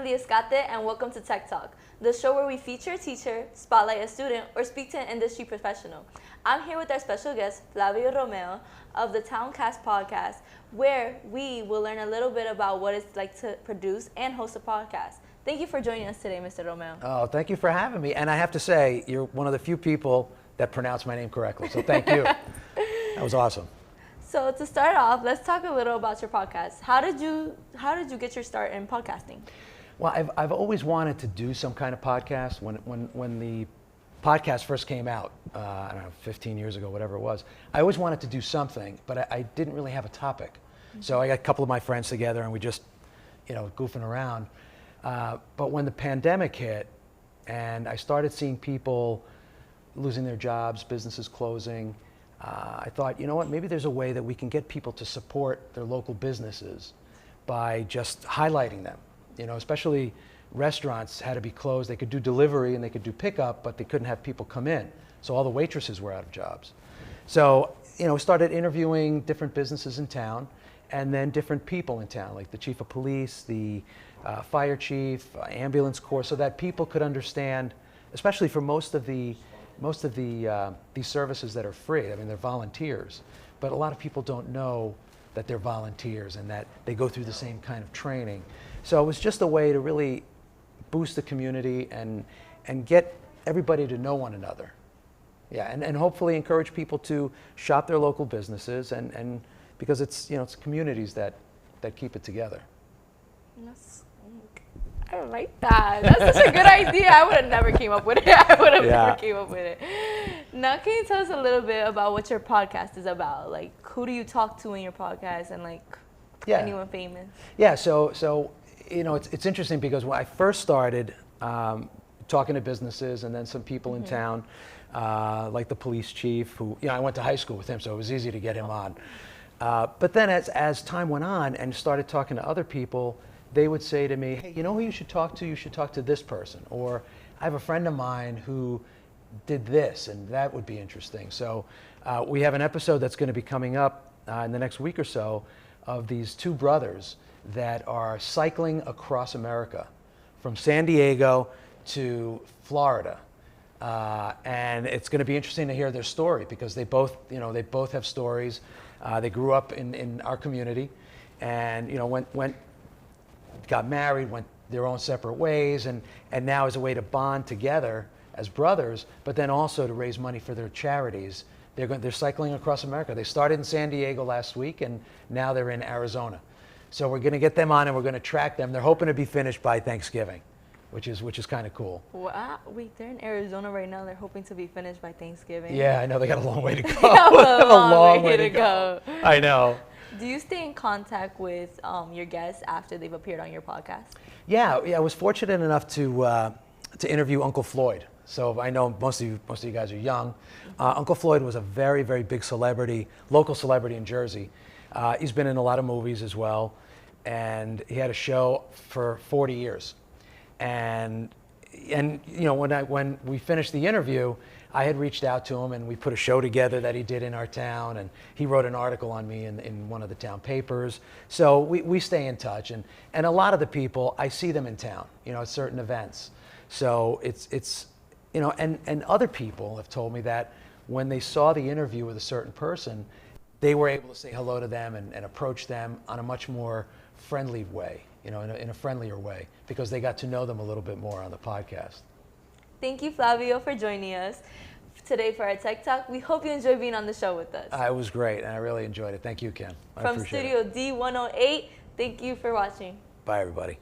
Kimberly Estate, and welcome to Tech Talk, the show where we feature a teacher, spotlight a student, or speak to an industry professional. I'm here with our special guest, Flavio Romero, of the Towncast podcast, where we will learn a little bit about what it's like to produce and host a podcast. Thank you for joining us today, Mr. Romero. Oh, thank you for having me. And I have to say, you're one of the few people that pronounce my name correctly, so thank you. That was awesome. So to start off, let's talk a little about your podcast. How did you get your start in podcasting? Well, I've always wanted to do some kind of podcast. When the podcast first came out, I don't know, 15 years ago, whatever it was, I always wanted to do something, but I didn't really have a topic. Mm-hmm. So I got a couple of my friends together and we just, goofing around. But when the pandemic hit and I started seeing people losing their jobs, businesses closing, I thought, you know what, maybe there's a way that we can get people to support their local businesses by just highlighting them. Especially restaurants had to be closed. They could do delivery and they could do pickup, but they couldn't have people come in. So all the waitresses were out of jobs. So, started interviewing different businesses in town and then different people in town, like the chief of police, the fire chief, ambulance corps, so that people could understand, especially for most of these services that are free. I mean, they're volunteers, but a lot of people don't know that they're volunteers and that they go through the same kind of training. So it was just a way to really boost the community and get everybody to know one another. Yeah, and hopefully encourage people to shop their local businesses and because it's communities that keep it together. I like that. That's such a good idea. I would have never came up with it. Never came up with it. Now, can you tell us a little bit about what your podcast is about? Like, who do you talk to in your podcast, and anyone famous? Yeah. So it's interesting because when I first started talking to businesses, and then some people in town, like the police chief, who I went to high school with him, so it was easy to get him on. But then as time went on and started talking to other people, they would say to me, hey, you know who you should talk to? You should talk to this person. Or I have a friend of mine who did this, and that would be interesting. So we have an episode that's going to be coming up in the next week or so of these two brothers that are cycling across America from San Diego to Florida. And it's going to be interesting to hear their story because they both have stories. They grew up in our community and, got married, went their own separate ways, and now as a way to bond together as brothers, but then also to raise money for their charities. They're cycling across America. They started in San Diego last week, and now they're in Arizona. So we're going to get them on, and we're going to track them. They're hoping to be finished by Thanksgiving, which is kind of cool. Wow. Wait, they're in Arizona right now. They're hoping to be finished by Thanksgiving. Yeah, I know. They got a long way to go. They have a long way to go. I know. Do you stay in contact with your guests after they've appeared on your podcast? Yeah, I was fortunate enough to interview Uncle Floyd. So I know most of you guys are young. Uncle Floyd was a very, very big celebrity, local celebrity in Jersey. He's been in a lot of movies as well, and he had a show for 40 years. And when we finished the interview, I had reached out to him and we put a show together that he did in our town, and he wrote an article on me in one of the town papers. So we stay in touch, and a lot of the people, I see them in town, at certain events. So it's and other people have told me that when they saw the interview with a certain person, they were able to say hello to them and approach them on a much more friendly way, in a friendlier way, because they got to know them a little bit more on the podcast. Thank you, Flavio, for joining us today for our Tech Talk. We hope you enjoyed being on the show with us. It was great, and I really enjoyed it. Thank you, Kim. From Studio D108, thank you for watching. Bye, everybody.